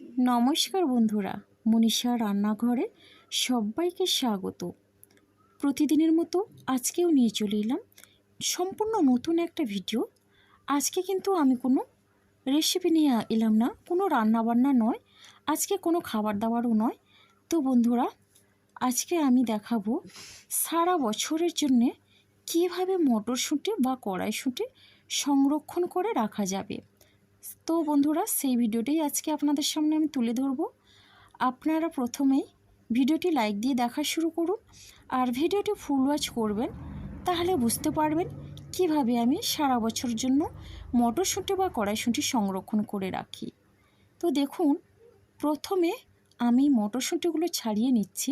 নমস্কার বন্ধুরা, মনীষা রান্নাঘরে সবাইকে স্বাগত। প্রতিদিনের মতো আজকেও নিয়ে চলে এলাম সম্পূর্ণ নতুন একটা ভিডিও। আজকে কিন্তু আমি কোনো রেসিপি নিয়ে এলাম না, কোনো রান্নাবান্না নয়, আজকে কোনো খাবার দাবারও নয়। তো বন্ধুরা, আজকে আমি দেখাবো সারা বছরের জন্যে কীভাবে মটরশুঁটি বা কড়াইশুঁটি সংরক্ষণ করে রাখা যাবে। তো বন্ধুরা, সেই ভিডিওটাই আজকে আপনাদের সামনে আমি তুলে ধরবো। আপনারা প্রথমেই ভিডিওটি লাইক দিয়ে দেখা শুরু করুন আর ভিডিওটি ফুল ওয়াচ করবেন, তাহলে বুঝতে পারবেন কিভাবে আমি সারা বছর জন্য মটরশুঁটি বা কড়াইশুঁটি সংরক্ষণ করে রাখি। তো দেখুন, প্রথমে আমি মটরশুঁটিগুলো ছাড়িয়ে নিচ্ছি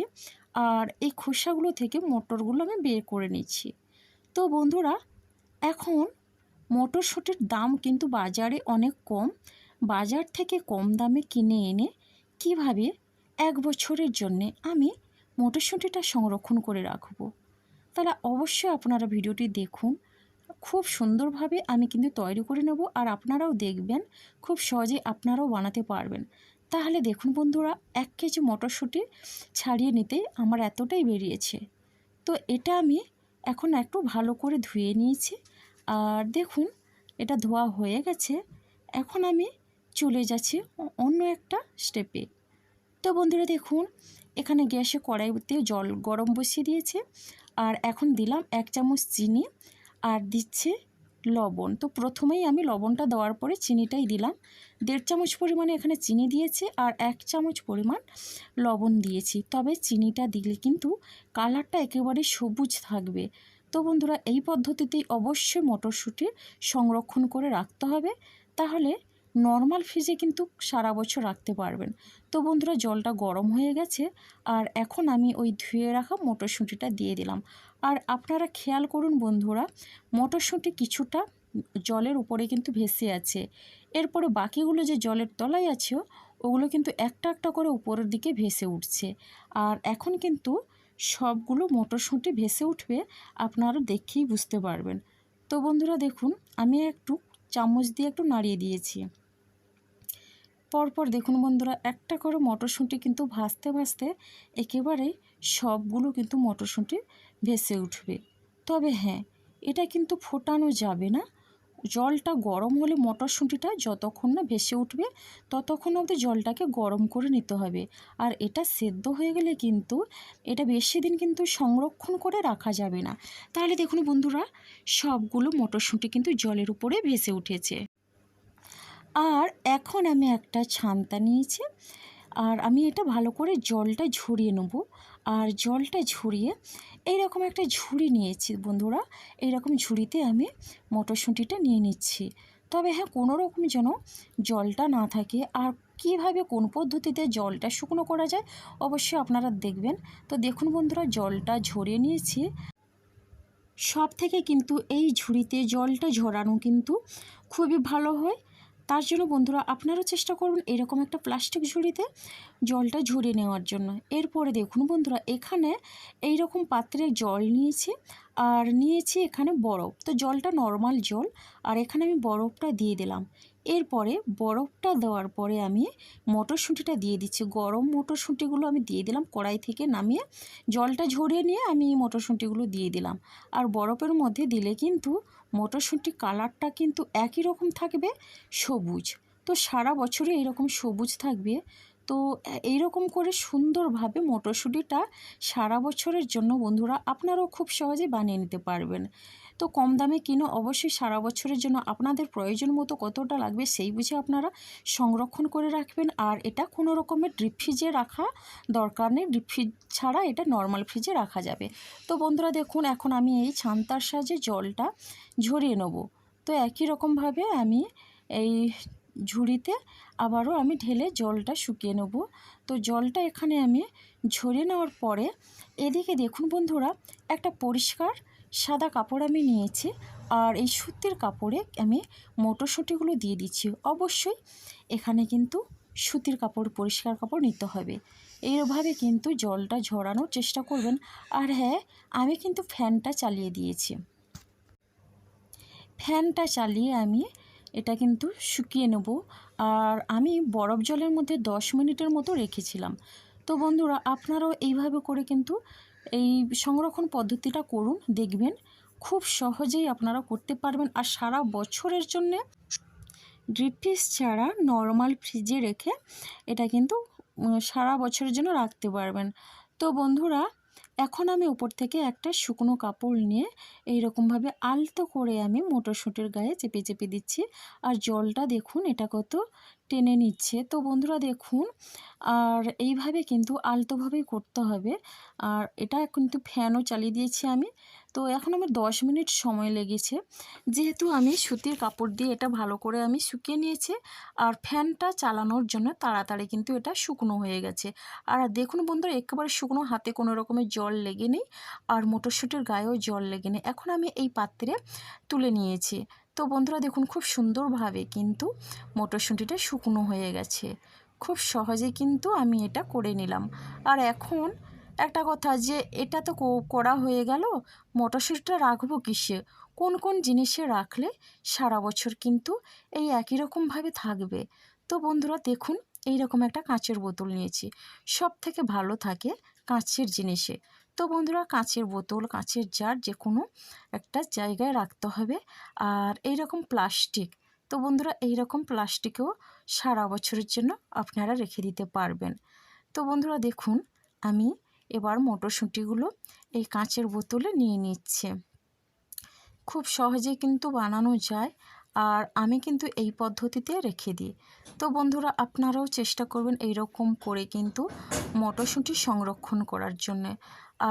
আর এই খোসাগুলো থেকে মটরগুলো আমি বের করে নিচ্ছি। তো বন্ধুরা, এখন মটরশুঁটির দাম কিন্তু বাজারে অনেক কম। বাজার থেকে কম দামে কিনে এনে কিভাবে এক বছরের জন্যে আমি মটরশুঁটিটা সংরক্ষণ করে রাখব, তাহলে অবশ্যই আপনারা ভিডিওটি দেখুন। খুব সুন্দরভাবে আমি কিন্তু তৈরি করে নেব আর আপনারাও দেখবেন, খুব সহজে আপনারাও বানাতে পারবেন। তাহলে দেখুন বন্ধুরা, 1 কেজি মটরশুঁটি ছাড়িয়ে নিতে আমার এতটাই বেরিয়েছে। তো এটা আমি এখন একটু ভালো করে ধুয়ে নিয়েছি আর দেখুন এটা ধোয়া হয়ে গেছে। এখন আমি চলে যাচ্ছি অন্য একটা স্টেপে। তো বন্ধুরা দেখুন, এখানে গ্যাসে কড়াইতে জল গরম বসিয়ে দিয়েছে আর এখন দিলাম 1 চামচ চিনি আর দিচ্ছে লবণ। তো প্রথমেই আমি লবণটা দেওয়ার পরে চিনিটাই দিলাম। 1.5 চামচ পরিমাণে এখানে চিনি দিয়েছি আর 1 চামচ পরিমাণ লবণ দিয়েছি। তবে চিনিটা দিলে কিন্তু কালারটা একেবারে সবুজ থাকবে। তো বন্ধুরা, এই পদ্ধতিতেই অবশ্যই মটরশুঁটি সংরক্ষণ করে রাখতে হবে, তাহলে নর্মাল ফ্রিজে কিন্তু সারা বছর রাখতে পারবেন। তো বন্ধুরা, জলটা গরম হয়ে গেছে আর এখন আমি ওই ধুয়ে রাখা মটরশুঁটিটা দিয়ে দিলাম। আর আপনারা খেয়াল করুন বন্ধুরা, মটরশুঁটি কিছুটা জলের উপরে কিন্তু ভেসে আছে, এরপরে বাকিগুলো যে জলের তলায় আছে ওগুলো কিন্তু একটা একটা করে উপরের দিকে ভেসে উঠছে। আর এখন কিন্তু সবগুলো মটরশুঁটি ভেসে উঠবে, আপনারা দেখেই বুঝতে পারবেন। তো বন্ধুরা দেখুন, আমি একটু চামচ দিয়ে একটু নাড়িয়ে দিয়েছি। পরপর দেখুন বন্ধুরা, একটা করে মটরশুঁটি কিন্তু ভাজতে ভাজতে একেবারে সবগুলো কিন্তু মটরশুঁটি ভেসে উঠবে। তবে হ্যাঁ, এটা কিন্তু ফোটানো যাবে না। জলটা গরম হলে মটরশুঁটিটা যতক্ষণ না ভেসে উঠবে ততক্ষণ অবধি জলটাকে গরম করে নিতে হবে। আর এটা সেদ্ধ হয়ে গেলে কিন্তু এটা বেশি দিন কিন্তু সংরক্ষণ করে রাখা যাবে না। তাহলে দেখুন বন্ধুরা, সবগুলো মটরশুঁটি কিন্তু জলের উপরে ভেসে উঠেছে। আর এখন আমি একটা ছান্তা নিয়েছি আর আমি এটা ভালো করে জলটা ঝরিয়ে নেব। আর জলটা ঝরিয়ে এইরকম একটা ঝুড়ি নিয়েছি বন্ধুরা, এইরকম ঝুড়িতে আমি মটরশুঁটিটা নিয়ে নিচ্ছি। তবে হ্যাঁ, কোনো রকম যেন জলটা না থাকে। আর কিভাবে কোন পদ্ধতিতে জলটা শুকনো করা যায় অবশ্যই আপনারা দেখবেন। তো দেখুন বন্ধুরা, জলটা ঝরিয়ে নিয়েছি। সব থেকে কিন্তু এই ঝুড়িতে জলটা ঝরানো কিন্তু খুবই ভালো হয়। তার জন্য বন্ধুরা, আপনারাও চেষ্টা করবেন এরকম একটা প্লাস্টিক ঝুড়িতে জলটা ঝরিয়ে নেওয়ার জন্য। এরপরে দেখুন বন্ধুরা, এখানে এই রকম পাত্রে জল নিয়েছি আর নিয়েছি এখানে বরফ। তো জলটা নর্মাল জল আর এখানে আমি বরফটা দিয়ে দিলাম। এরপরে বরফটা দেওয়ার পরে আমি মটরশুঁটিটা দিয়ে দিচ্ছি। গরম মটরশুঁটিগুলো আমি দিয়ে দিলাম, কড়াই থেকে নামিয়ে জলটা ঝরিয়ে নিয়ে আমি এই মটরশুঁটিগুলো দিয়ে দিলাম। আর বরফের মধ্যে দিলে কিন্তু মটরশুঁটি কালারটা কিন্তু একই রকম থাকবে, সবুজ। তো সারা বছরে এরকম সবুজ থাকবে। তো এইরকম করে সুন্দরভাবে মটরশুঁটিটা সারা বছরের জন্য বন্ধুরা আপনারাও খুব সহজে বানিয়ে নিতে পারবেন। তো কম দামে কিনে অবশ্যই সারা বছরের জন্য আপনাদের প্রয়োজন মতো কতটা লাগবে সেই বুঝে আপনারা সংরক্ষণ করে রাখবেন। আর এটা কোনো রকমের ডিপ ফ্রিজে রাখা দরকার নেই, ডিপ ফ্রিজ ছাড়া এটা নর্মাল ফ্রিজে রাখা যাবে। তো বন্ধুরা দেখুন, এখন আমি এই ছান্তার সাহায্যে জলটা ঝরিয়ে নেব। তো একই রকমভাবে আমি এই ঝুড়িতে আবারও আমি ঢেলে জলটা শুকিয়ে নেব। তো জলটা এখানে আমি ঝরিয়ে নেওয়ার পরে এদিকে দেখুন বন্ধুরা, একটা পরিষ্কার সাদা কাপড় আমি নিয়েছি আর এই সুতির কাপড়ে আমি মটরশুঁটিগুলো দিয়ে দিচ্ছি। অবশ্যই এখানে কিন্তু সুতির কাপড়, পরিষ্কার কাপড় নিতে হবে। এইভাবে কিন্তু জলটা ঝরানোর চেষ্টা করবেন। আর হ্যাঁ, আমি কিন্তু ফ্যানটা চালিয়ে দিয়েছি। ফ্যানটা চালিয়ে আমি এটা কিন্তু শুকিয়ে নেব। আর আমি বরফ জলের মধ্যে 10 মিনিটের মতো রেখেছিলাম। তো বন্ধুরা আপনারাও এইভাবে করে কিন্তু এই সংরক্ষণ পদ্ধতিটা করুন, দেখবেন খুব সহজেই আপনারা করতে পারবেন। আর সারা বছরের জন্যে ডিপ ফ্রিজ ছাড়া নর্মাল ফ্রিজে রেখে এটা কিন্তু সারা বছরের জন্য রাখতে পারবেন। তো বন্ধুরা এখন আমি উপর থেকে একটা শুকনো কাপড় নিয়ে এইরকমভাবে আলতো করে আমি মটরশুঁটির গায়ে চেপে চেপে দিচ্ছি। আর জলটা দেখুন এটা কত টেনে নিচ্ছে। তো বন্ধুরা দেখুন, আর এইভাবে কিন্তু আলতোভাবেই করতে হবে। আর এটা কিন্তু ফ্যানও চালিয়ে দিয়েছি আমি। তো এখন আমার 10 মিনিট সময় লেগেছে, যেহেতু আমি সুতির কাপড় দিয়ে এটা ভালো করে আমি শুকিয়ে নিয়েছি। আর ফ্যানটা চালানোর জন্য তাড়াতাড়ি কিন্তু এটা শুকনো হয়ে গেছে। আর দেখুন বন্ধুরা একেবারে শুকনো, হাতে কোনো রকমের জল লেগে নেই, আর মটরশুঁটির গায়েও জল লেগে নেই। এখন আমি এই পাত্রে তুলে নিয়েছি। তো বন্ধুরা দেখুন খুব সুন্দরভাবে কিন্তু মটরশুঁটিটা শুকনো হয়ে গেছে। খুব সহজে কিন্তু আমি এটা করে নিলাম। আর এখন একটা কথা, যে এটা তো করা হয়ে গেল, মটরশুঁটিটা রাখবো কিসে, কোন কোন জিনিসে রাখলে সারা বছর কিন্তু এই একই রকমভাবে থাকবে। তো বন্ধুরা দেখুন এইরকম একটা কাঁচের বোতল নিয়েছি। সব থেকে ভালো থাকে কাঁচের জিনিসে। তো বন্ধুরা কাঁচের বোতল, কাঁচের জার যে কোনো একটা জায়গায় রাখতে হবে। আর এইরকম প্লাস্টিক, তো বন্ধুরা এইরকম প্লাস্টিকেও সারা বছরের জন্য আপনারা রেখে দিতে পারবেন। তো বন্ধুরা দেখুন আমি এবার মটরশুঁটিগুলো এই কাঁচের বোতলে নিয়ে নিচ্ছে। খুব সহজেই কিন্তু বানানো যায়, আর আমি কিন্তু এই পদ্ধতিতে রেখে দিই। তো বন্ধুরা আপনারাও চেষ্টা করবেন এই রকম করে কিন্তু মটরশুঁটি সংরক্ষণ করার জন্যে।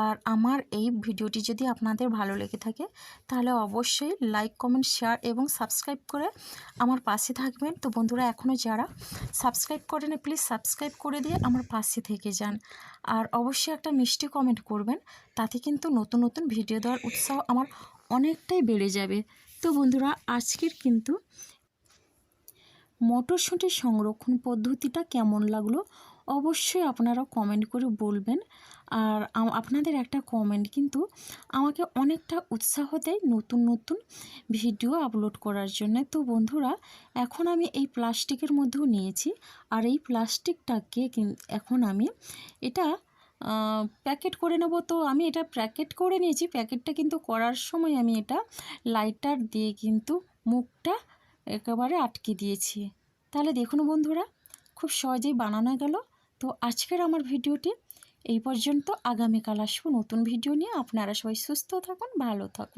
আর আমার এই ভিডিওটি যদি আপনাদের ভালো লেগে থাকে তাহলে অবশ্যই লাইক, কমেন্ট, শেয়ার এবং সাবস্ক্রাইব করে আমার পাশে থাকবেন। তো বন্ধুরা এখনও যারা সাবস্ক্রাইব করেন প্লিজ সাবস্ক্রাইব করে দিয়ে আমার পাশে থেকে যান। আর অবশ্যই একটা মিষ্টি কমেন্ট করবেন, তাতে কিন্তু নতুন নতুন ভিডিও দেওয়ার উৎসাহ আমার অনেকটাই বেড়ে যাবে। তো বন্ধুরা আজকের কিন্তু মটরশুঁটি সংরক্ষণ পদ্ধতিটা কেমন লাগলো অবশ্যই আপনারা কমেন্ট করে বলবেন। আর আপনাদের একটা কমেন্ট কিন্তু আমাকে অনেকটা উৎসাহ দেয় নতুন নতুন ভিডিও আপলোড করার জন্য। তো বন্ধুরা এখন আমি এই প্লাস্টিকের মধ্যেও নিয়েছি, আর এই প্লাস্টিকটাকে এখন আমি এটা প্যাকেট করে নেব। তো আমি এটা প্যাকেট করে নিয়েছি। প্যাকেটটা কিন্তু করার সময় আমি এটা লাইটার দিয়ে কিন্তু মুখটা একেবারে আটকে দিয়েছি। তাহলে দেখুন বন্ধুরা খুব সহজেই বানানো গেল। তো আজকের আমার ভিডিওটি এই পর্যন্ত। আগামীকাল আসবো নতুন ভিডিও নিয়ে। আপনারা সবাই সুস্থ থাকুন, ভালো থাকুন।